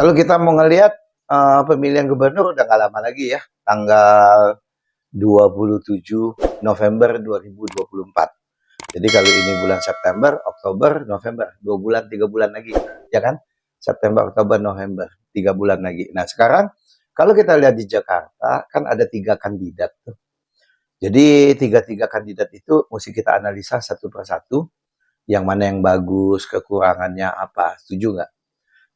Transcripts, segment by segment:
Kalau kita mau ngelihat pemilihan gubernur udah nggak lama lagi ya, tanggal 27 November 2024. Jadi kalau ini bulan September, Oktober, November, 2 bulan, 3 bulan lagi, ya kan? September, Oktober, November, 3 bulan lagi. Nah sekarang kalau kita lihat di Jakarta kan ada 3 kandidat tuh. Jadi tiga kandidat itu mesti kita analisa satu persatu, yang mana yang bagus, kekurangannya apa, setuju nggak?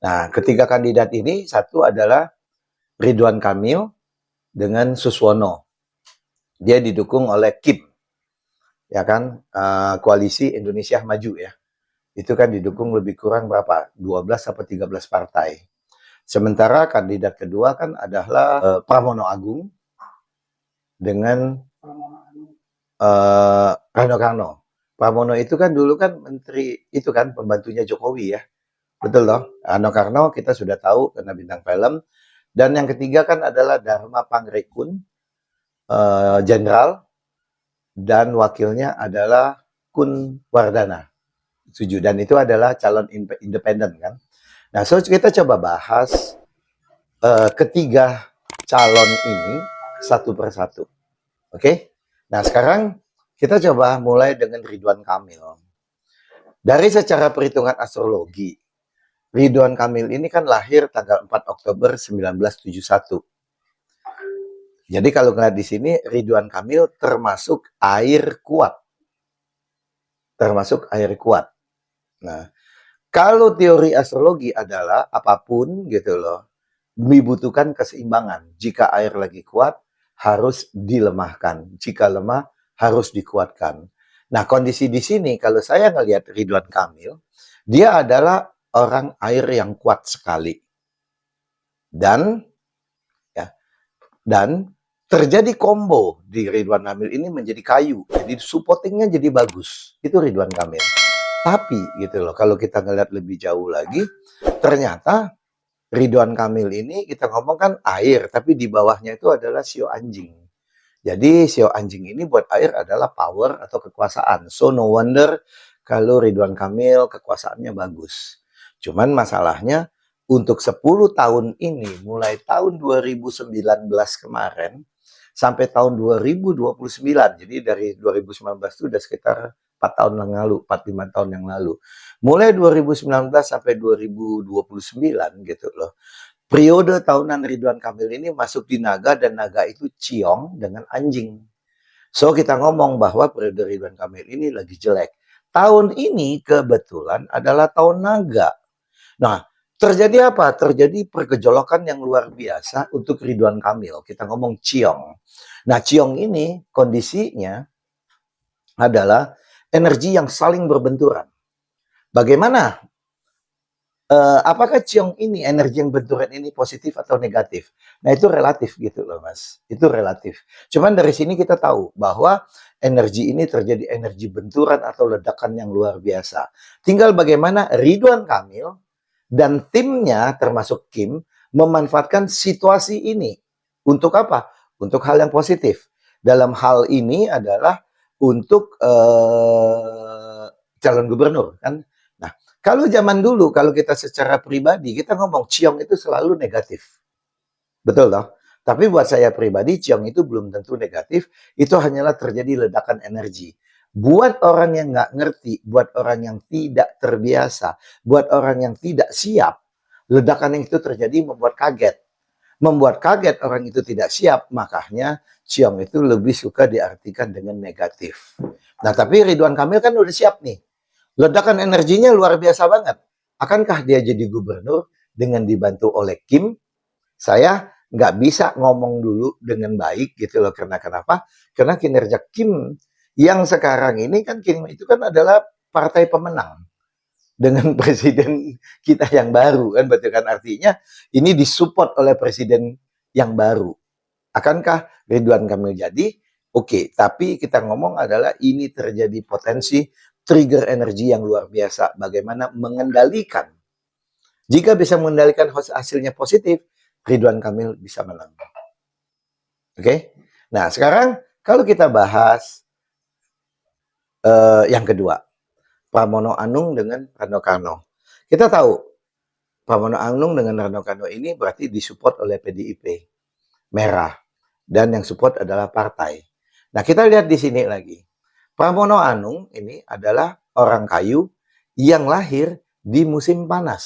Nah, ketiga kandidat ini satu adalah Ridwan Kamil dengan Suswono. Dia didukung oleh KIM, ya kan, Koalisi Indonesia Maju ya. Itu kan didukung lebih kurang berapa? 12 atau 13 partai. Sementara kandidat kedua kan adalah Pramono Anung dengan Rano Karno. Pramono itu kan dulu kan menteri, itu kan pembantunya Jokowi ya. Betul loh. Rano Karno kita sudah tahu karena bintang film. Dan yang ketiga kan adalah Dharma Pangrekun, jenderal, dan wakilnya adalah Kun Wardana. Setuju. Dan itu adalah calon independen kan. Nah, so kita coba bahas ketiga calon ini satu persatu. Oke? Nah, sekarang kita coba mulai dengan Ridwan Kamil. Dari secara perhitungan astrologi, Ridwan Kamil ini kan lahir tanggal 4 Oktober 1971. Jadi kalau ngeliat di sini Ridwan Kamil termasuk air kuat. Termasuk air kuat. Nah, kalau teori astrologi adalah apapun gitu loh, dibutuhkan keseimbangan. Jika air lagi kuat, harus dilemahkan. Jika lemah, harus dikuatkan. Nah, kondisi di sini kalau saya ngelihat Ridwan Kamil, dia adalah orang air yang kuat sekali. Dan terjadi combo di Ridwan Kamil ini menjadi kayu. Jadi supportingnya jadi bagus. Itu Ridwan Kamil. Tapi gitu loh, kalau kita ngeliat lebih jauh lagi, ternyata Ridwan Kamil ini kita ngomong kan air, tapi di bawahnya itu adalah sio anjing. Jadi sio anjing ini buat air adalah power atau kekuasaan. So no wonder kalau Ridwan Kamil kekuasaannya bagus. Cuman masalahnya untuk 10 tahun ini, mulai tahun 2019 kemarin, sampai tahun 2029. Jadi dari 2019 itu udah sekitar 4 tahun yang lalu, 4-5 tahun yang lalu. Mulai 2019 sampai 2029 gitu loh. Periode tahunan Ridwan Kamil ini masuk di naga dan naga itu ciong dengan anjing. So kita ngomong bahwa periode Ridwan Kamil ini lagi jelek. Tahun ini kebetulan adalah tahun naga. Nah, terjadi apa? Terjadi pergejolakan yang luar biasa untuk Ridwan Kamil. Kita ngomong ciong. Nah, ciong ini kondisinya adalah energi yang saling berbenturan. Bagaimana? Apakah ciong ini, energi yang benturan ini positif atau negatif? Nah, itu relatif gitu loh, Mas. Itu relatif. Cuman dari sini kita tahu bahwa energi ini terjadi energi benturan atau ledakan yang luar biasa. Tinggal bagaimana Ridwan Kamil dan timnya termasuk Kim memanfaatkan situasi ini. Untuk apa? Untuk hal yang positif. Dalam hal ini adalah untuk calon gubernur kan. Nah, kalau zaman dulu kalau kita secara pribadi kita ngomong ciong itu selalu negatif. Betul toh? Tapi buat saya pribadi ciong itu belum tentu negatif, itu hanyalah terjadi ledakan energi. Buat orang yang nggak ngerti, buat orang yang tidak terbiasa, buat orang yang tidak siap, ledakan yang itu terjadi membuat kaget. Membuat kaget orang itu tidak siap, makanya ciong itu lebih suka diartikan dengan negatif. Nah, tapi Ridwan Kamil kan udah siap nih. Ledakan energinya luar biasa banget. Akankah dia jadi gubernur dengan dibantu oleh Kim? Saya nggak bisa ngomong dulu dengan baik gitu loh. Karena kenapa? Karena kinerja Kim yang sekarang ini kan Kim itu kan adalah partai pemenang dengan presiden kita yang baru kan, betul kan, artinya ini disupport oleh presiden yang baru. Akankah Ridwan Kamil jadi? Oke, tapi kita ngomong adalah ini terjadi potensi trigger energi yang luar biasa. Bagaimana mengendalikan? Jika bisa mengendalikan hasilnya positif, Ridwan Kamil bisa menang. Oke? Nah, sekarang kalau kita bahas yang kedua, Pramono Anung dengan Rano Karno. Kita tahu Pramono Anung dengan Rano Karno ini berarti disupport oleh PDIP, merah. Dan yang support adalah partai. Nah, kita lihat di sini lagi. Pramono Anung ini adalah orang kayu yang lahir di musim panas.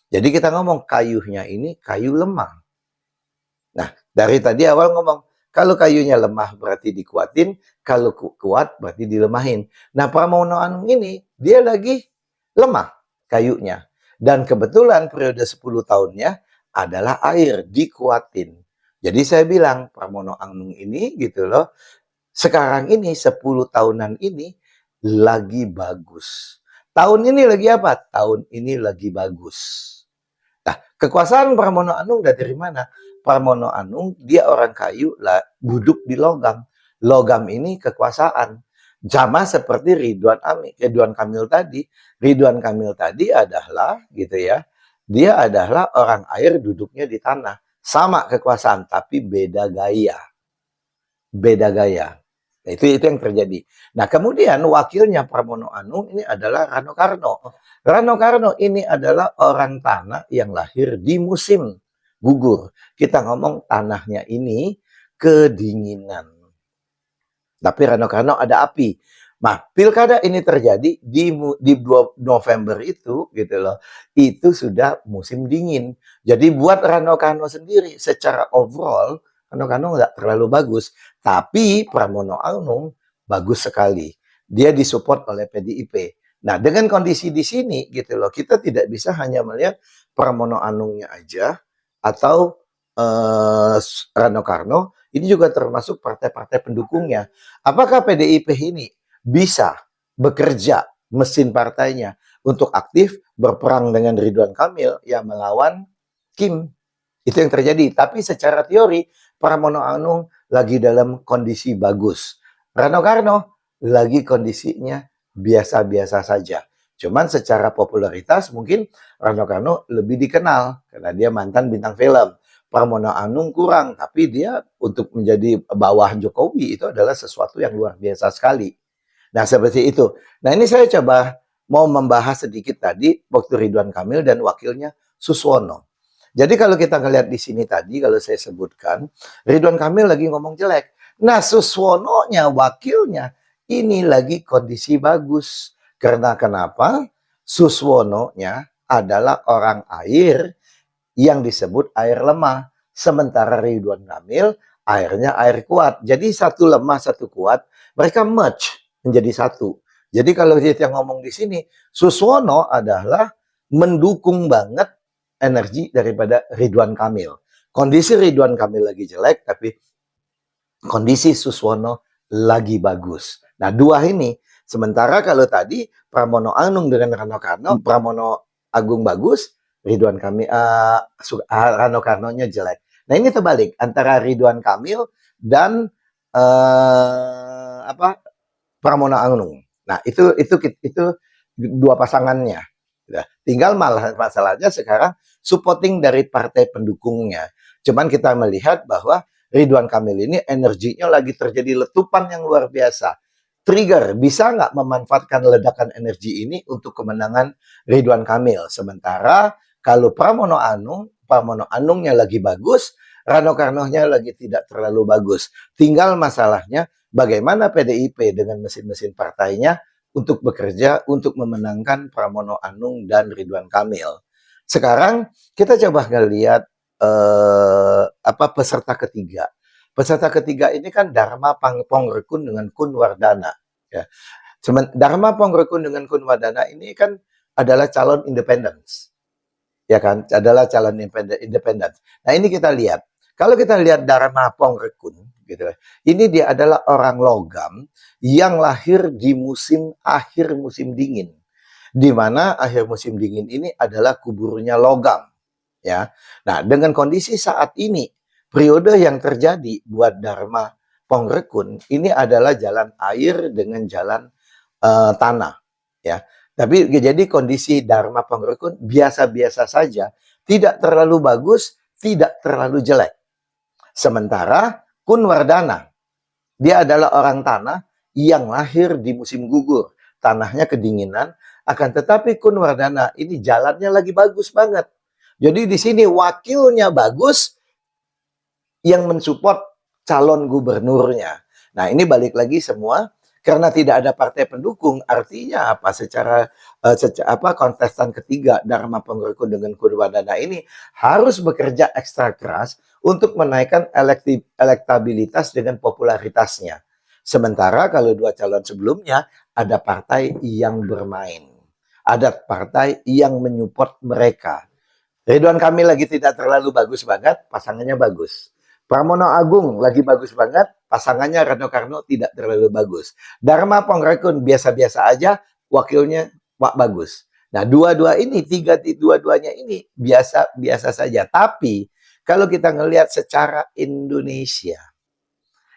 Jadi kita ngomong kayunya ini kayu lemah. Nah, dari tadi awal ngomong, kalau kayunya lemah berarti dikuatin, kalau kuat berarti dilemahin. Nah, Pramono Anung ini, dia lagi lemah kayunya. Dan kebetulan periode 10 tahunnya adalah air, dikuatin. Jadi saya bilang, Pramono Anung ini gitu loh, sekarang ini 10 tahunan ini lagi bagus. Tahun ini lagi apa? Tahun ini lagi bagus. Nah, kekuasaan Pramono Anung dari mana? Pramono Anung dia orang kayu lah, duduk di logam. Logam ini kekuasaan. Sama seperti Ridwan Kamil tadi. Ridwan Kamil tadi adalah gitu ya. Dia adalah orang air duduknya di tanah. Sama kekuasaan tapi beda gaya. Beda gaya. Nah, itu yang terjadi. Nah, kemudian wakilnya Pramono Anung ini adalah Rano Karno. Rano Karno ini adalah orang tanah yang lahir di musim gugur. Kita ngomong tanahnya ini kedinginan. Tapi Rano Karno ada api. Nah, pilkada ini terjadi di 2 November itu gitu loh. Itu sudah musim dingin. Jadi buat Rano Karno sendiri secara overall Rano Karno nggak terlalu bagus. Tapi Pramono Anung bagus sekali. Dia disupport oleh PDIP. Nah, dengan kondisi di sini gitu loh, kita tidak bisa hanya melihat Pramono Anungnya aja atau Rano Karno, ini juga termasuk partai-partai pendukungnya. Apakah PDIP ini bisa bekerja mesin partainya untuk aktif berperang dengan Ridwan Kamil yang melawan Kim? Itu yang terjadi. Tapi secara teori, Pramono Anung lagi dalam kondisi bagus. Rano Karno lagi kondisinya biasa-biasa saja. Cuman secara popularitas mungkin Rano Karno lebih dikenal karena dia mantan bintang film. Pramono Anung kurang, tapi dia untuk menjadi bawah Jokowi itu adalah sesuatu yang luar biasa sekali. Nah, seperti itu. Nah, ini saya coba mau membahas sedikit tadi waktu Ridwan Kamil dan wakilnya Suswono. Jadi kalau kita ngelihat di sini tadi, kalau saya sebutkan, Ridwan Kamil lagi ngomong jelek. Nah, Suswono-nya, wakilnya, ini lagi kondisi bagus. Karena kenapa? Suswono-nya adalah orang air yang disebut air lemah. Sementara Ridwan Kamil, airnya air kuat. Jadi satu lemah, satu kuat, mereka merge menjadi satu. Jadi kalau kita ngomong di sini, Suswono adalah mendukung banget energi daripada Ridwan Kamil. Kondisi Ridwan Kamil lagi jelek, tapi kondisi Suswono lagi bagus. Nah, dua ini. Sementara kalau tadi Pramono Anung dengan Rano Karno, Pramono Agung bagus, Ridwan Kamil, Rano Karnonya jelek. Nah, ini terbalik antara Ridwan Kamil dan Pramono Anung. Nah, itu dua pasangannya. Tinggal masalahnya sekarang supporting dari partai pendukungnya. Cuman kita melihat bahwa Ridwan Kamil ini energinya lagi terjadi letupan yang luar biasa. Trigger, bisa nggak memanfaatkan ledakan energi ini untuk kemenangan Ridwan Kamil. Sementara kalau Pramono Anungnya lagi bagus, Rano Karnonya lagi tidak terlalu bagus. Tinggal masalahnya bagaimana PDIP dengan mesin-mesin partainya untuk bekerja untuk memenangkan Pramono Anung dan Ridwan Kamil. Sekarang kita coba ngelihat peserta ketiga. Peserta ketiga ini kan Dharma Pongrekun dengan Kun Wardana. Ya. Dharma Pongrekun dengan Kun Wardana ini kan adalah calon independen. Ya kan, adalah calon independen. Nah, ini kita lihat. Kalau kita lihat Dharma Pongrekun, gitu. Ini dia adalah orang logam yang lahir di akhir musim dingin. Di mana akhir musim dingin ini adalah kuburnya logam. Ya. Nah, dengan kondisi saat ini, periode yang terjadi buat Dharma Pongrekun ini adalah jalan air dengan jalan tanah. Ya. Tapi jadi kondisi Dharma Pongrekun biasa-biasa saja, tidak terlalu bagus, tidak terlalu jelek. Sementara Kun Wardana, dia adalah orang tanah yang lahir di musim gugur. Tanahnya kedinginan, Akan tetapi Kun Wardana ini jalannya lagi bagus banget. Jadi di sini wakilnya bagus yang mensupport calon gubernurnya. Nah, ini balik lagi semua karena tidak ada partai pendukung, artinya apa? Secara kontestan ketiga Dharma Pangrekun dengan Kun Wardana ini harus bekerja ekstra keras untuk menaikkan elektabilitas dengan popularitasnya. Sementara kalau dua calon sebelumnya ada partai yang bermain, ada partai yang menyupport mereka. Ridwan Kamil lagi tidak terlalu bagus banget, pasangannya bagus. Pramono Agung lagi bagus banget, pasangannya Rano Karno tidak terlalu bagus. Dharma Pangrekun biasa-biasa aja, wakilnya Pak bagus. Nah, dua-duanya ini biasa-biasa saja. Tapi kalau kita ngelihat secara Indonesia,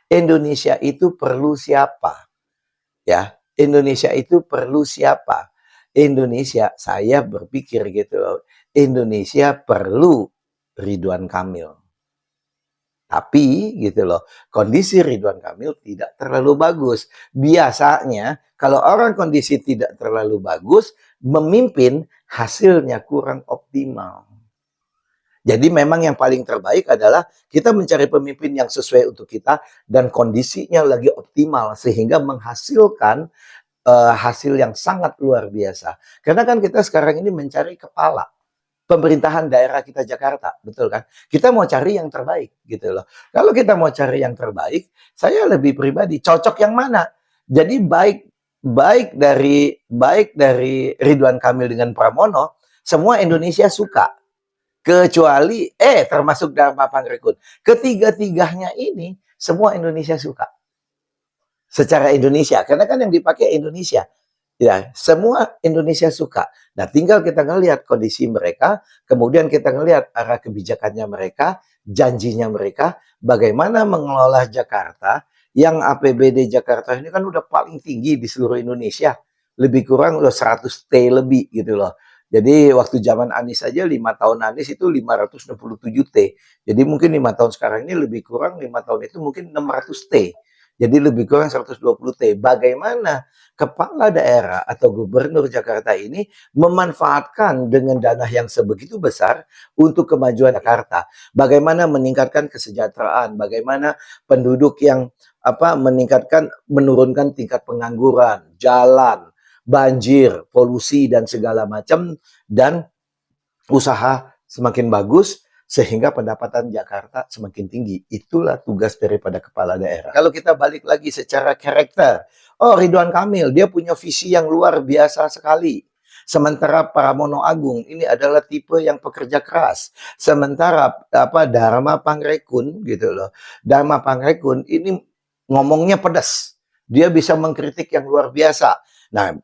Indonesia itu perlu siapa? Ya, Indonesia itu perlu siapa? Indonesia, saya berpikir gitu loh, Indonesia perlu Ridwan Kamil. Tapi gitu loh, kondisi Ridwan Kamil tidak terlalu bagus. Biasanya kalau orang kondisi tidak terlalu bagus, memimpin hasilnya kurang optimal. Jadi memang yang paling terbaik adalah kita mencari pemimpin yang sesuai untuk kita dan kondisinya lagi optimal sehingga menghasilkan hasil yang sangat luar biasa. Karena kan kita sekarang ini mencari kepala pemerintahan daerah kita Jakarta, betul kan? Kita mau cari yang terbaik gitu loh. Kalau kita mau cari yang terbaik, saya lebih pribadi cocok yang mana? Jadi baik dari Ridwan Kamil dengan Pramono, semua Indonesia suka. Kecuali termasuk Dharma Pangrekun. Ketiga-tiganya ini semua Indonesia suka. Secara Indonesia, karena kan yang dipakai Indonesia. Ya, semua Indonesia suka. Nah, tinggal kita ngelihat kondisi mereka, kemudian kita ngelihat arah kebijakannya mereka, janjinya mereka, bagaimana mengelola Jakarta, yang APBD Jakarta ini kan udah paling tinggi di seluruh Indonesia. Lebih kurang udah 100 T lebih gitu loh. Jadi waktu zaman Anies saja 5 tahun Anies itu 567 T. Jadi mungkin 5 tahun sekarang ini lebih kurang 5 tahun itu mungkin 600 T. Jadi lebih kurang 120 T. Bagaimana kepala daerah atau gubernur Jakarta ini memanfaatkan dengan dana yang sebegitu besar untuk kemajuan Jakarta. Bagaimana meningkatkan kesejahteraan, bagaimana penduduk yang menurunkan tingkat pengangguran, jalan, banjir, polusi dan segala macam, dan usaha semakin bagus sehingga pendapatan Jakarta semakin tinggi. Itulah tugas daripada kepala daerah. Kalau kita balik lagi secara karakter, Ridwan Kamil, dia punya visi yang luar biasa sekali. Sementara Pramono Agung ini adalah tipe yang pekerja keras. Sementara Dharma Pangrekun gitu loh. Dharma Pangrekun ini ngomongnya pedas. Dia bisa mengkritik yang luar biasa. Nah,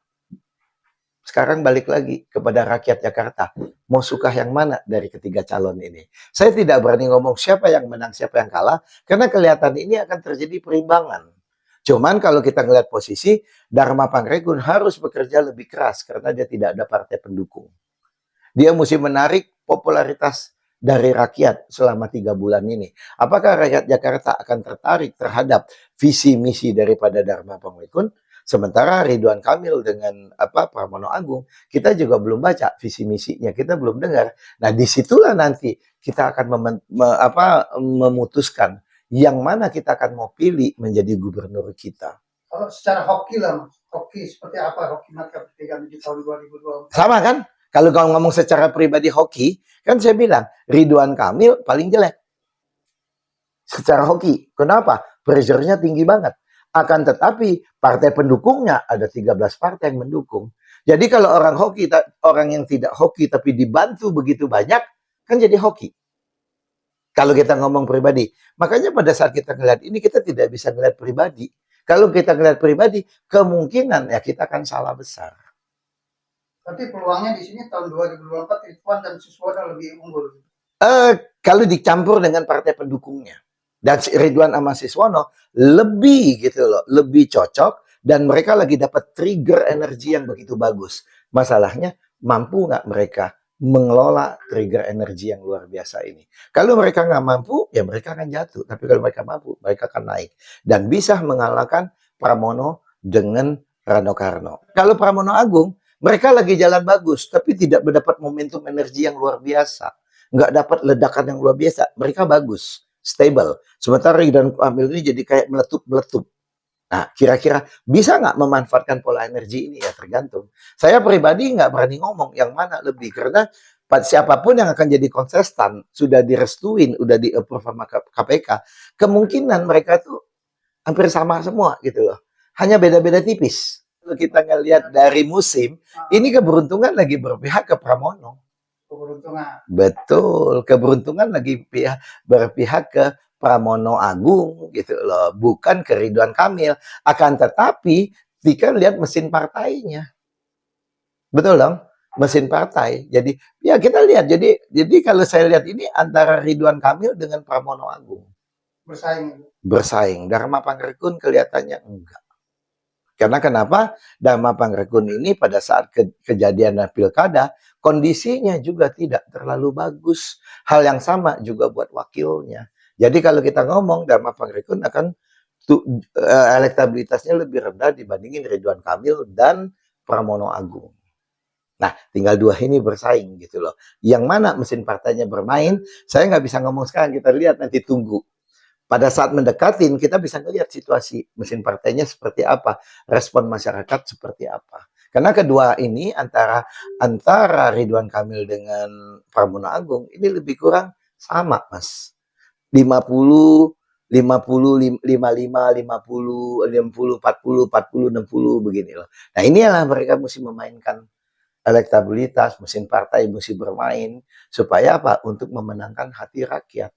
sekarang balik lagi kepada rakyat Jakarta. Mau suka yang mana dari ketiga calon ini? Saya tidak berani ngomong siapa yang menang, siapa yang kalah. Karena kelihatan ini akan terjadi perimbangan. Cuman kalau kita ngelihat posisi, Dharma Pangrekun harus bekerja lebih keras. Karena dia tidak ada partai pendukung. Dia mesti menarik popularitas dari rakyat selama 3 bulan ini. Apakah rakyat Jakarta akan tertarik terhadap visi misi daripada Dharma Pangrekun? Sementara Ridwan Kamil dengan Pramono Agung, kita juga belum baca visi misinya, kita belum dengar. Nah, disitulah nanti kita akan memutuskan yang mana kita akan mau pilih menjadi gubernur kita. Kalau secara hoki lah, hoki seperti apa hoki mata pertigaan di tahun 2024? Sama kan? Kalau kau ngomong secara pribadi hoki, kan saya bilang Ridwan Kamil paling jelek. Secara hoki. Kenapa? Pressure-nya tinggi banget. Akan tetapi partai pendukungnya ada 13 partai yang mendukung. Jadi kalau orang yang tidak hoki tapi dibantu begitu banyak, kan jadi hoki. Kalau kita ngomong pribadi. Makanya pada saat kita ngeliat ini, kita tidak bisa ngeliat pribadi. Kalau kita ngeliat pribadi, kemungkinan ya kita akan salah besar. Berarti peluangnya di sini tahun 2024 Ridwan dan Suswono lebih unggul. Kalau dicampur dengan partai pendukungnya. Dan Ridwan sama Suswono lebih gitu loh, lebih cocok dan mereka lagi dapat trigger energi yang begitu bagus. Masalahnya mampu nggak mereka mengelola trigger energi yang luar biasa ini? Kalau mereka nggak mampu, ya mereka akan jatuh. Tapi kalau mereka mampu, mereka akan naik dan bisa mengalahkan Pramono dengan Rano Karno. Kalau Pramono Agung Mereka lagi jalan bagus, tapi tidak mendapat momentum energi yang luar biasa. Nggak dapat ledakan yang luar biasa. Mereka bagus, stable. Sementara Ridwan Kamil ini jadi kayak meletup-meletup. Nah, kira-kira bisa nggak memanfaatkan pola energi ini? Ya tergantung. Saya pribadi nggak berani ngomong yang mana lebih, karena siapapun yang akan jadi kontestan, sudah direstuin, udah di-approve sama KPK, kemungkinan mereka tuh hampir sama semua gitu loh. Hanya beda-beda tipis. Kalau kita ngelihat dari musim, ini keberuntungan lagi berpihak ke Pramono. Keberuntungan. Betul, keberuntungan lagi berpihak ke Pramono Agung gitu loh, bukan ke Ridwan Kamil. Akan tetapi, jika lihat mesin partainya. Betul dong? Mesin partai. Jadi, ya kita lihat. Jadi kalau saya lihat ini antara Ridwan Kamil dengan Pramono Agung. Bersaing. Bersaing. Dharma Pangrekun kelihatannya enggak. Karena kenapa? Dharma Pangrekun ini pada saat kejadian pilkada, kondisinya juga tidak terlalu bagus. Hal yang sama juga buat wakilnya. Jadi kalau kita ngomong, Dharma Pangrekun akan elektabilitasnya lebih rendah dibandingin Ridwan Kamil dan Pramono Agung. Nah, tinggal dua ini bersaing gitu loh. Yang mana mesin partainya bermain, saya nggak bisa ngomong sekarang, kita lihat nanti tunggu. Pada saat mendekatin, kita bisa melihat situasi mesin partainya seperti apa, respon masyarakat seperti apa. Karena kedua ini antara Ridwan Kamil dengan Pramono Agung ini lebih kurang sama, Mas. 50, 50, 55, 50, 60, 40, 40, 60 begini loh. Nah, inilah mereka mesti memainkan elektabilitas, mesin partai mesti bermain supaya apa? Untuk memenangkan hati rakyat.